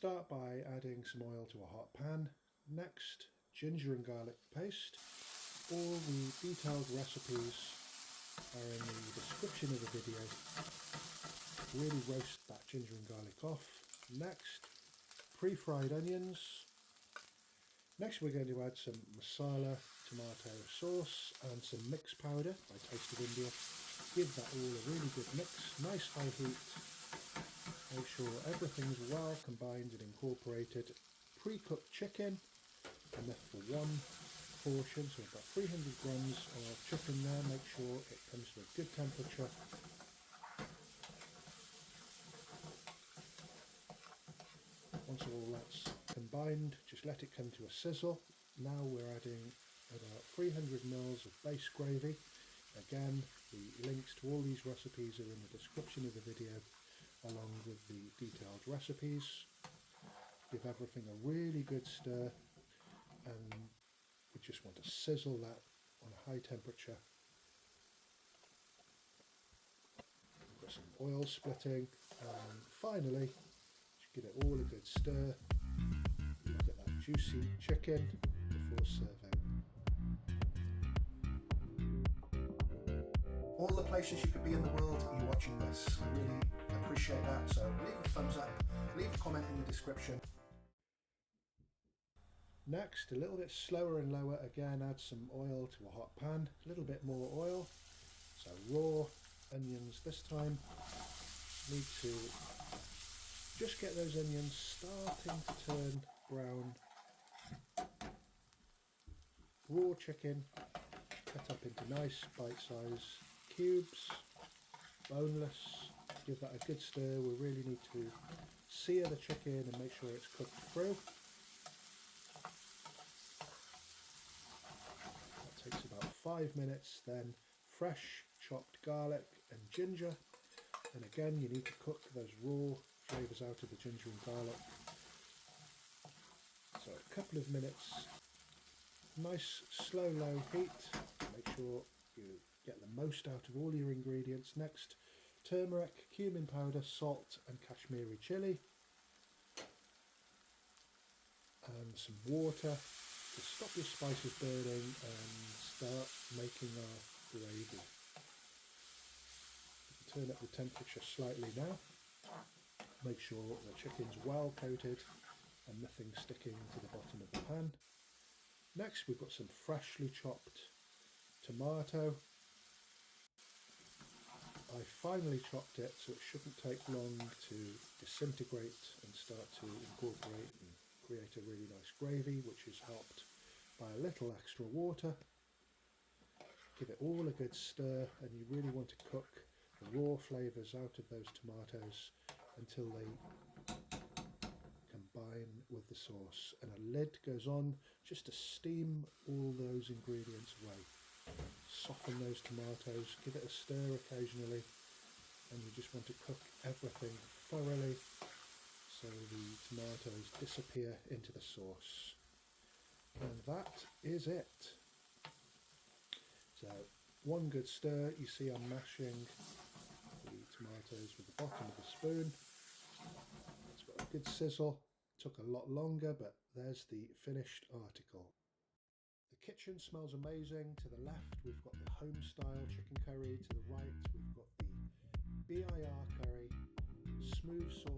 start by adding some oil to a hot pan. Next, ginger and garlic paste. All the detailed recipes are in the description of the video. Really roast that ginger and garlic off. Next, pre-fried onions. Next we're going to add some masala tomato sauce and some mix powder by Taste of India. Give that all a really good mix, nice high heat. Make sure everything's well combined and incorporated. Pre-cooked chicken, enough for one portion, so about 300 grams of chicken there. Make sure it comes to a good temperature. Once all that's combined, just let it come to a sizzle. Now we're adding about 300 ml of base gravy. Again, the links to all these recipes are in the description of the video, along with the detailed recipes. Give everything a really good stir, and we just want to sizzle that on a high temperature. We've got some oil splitting, and finally just give it all a good stir. Look at that juicy chicken before serving. All the places you could be in the world, you're watching this. I really appreciate that, so leave a thumbs up, leave a comment in the description. Next, a little bit slower and lower, again add some oil to a hot pan, a little bit more oil. So raw onions this time. Need to just get those onions starting to turn brown. Raw chicken cut up into nice bite-sized cubes, boneless. Give that a good stir. We really need to sear the chicken and make sure it's cooked through. That takes about 5 minutes. Then fresh chopped garlic and ginger, and again you need to cook those raw flavours out of the ginger and garlic. So a couple of minutes, nice slow low heat. Make sure you get the most out of all your ingredients. Next, turmeric, cumin powder, salt and Kashmiri chilli, and some water to stop your spices burning and start making our gravy. Turn up the temperature slightly now. Make sure the chicken's well coated and nothing sticking to the bottom of the pan. Next we've got some freshly chopped tomato. I finely chopped it, so it shouldn't take long to disintegrate and start to incorporate and create a really nice gravy, which is helped by a little extra water. Give it all a good stir, and you really want to cook the raw flavours out of those tomatoes until they combine with the sauce, and a lid goes on just to steam all those ingredients away. Soften those tomatoes, give it a stir occasionally, and you just want to cook everything thoroughly so the tomatoes disappear into the sauce. And that is it. So one good stir, you see I'm mashing the tomatoes with the bottom of the spoon. It's got a good sizzle. Took a lot longer, but there's the finished article. The kitchen smells amazing. To the left we've got the home style chicken curry, to the right we've got the BIR curry, smooth sauce.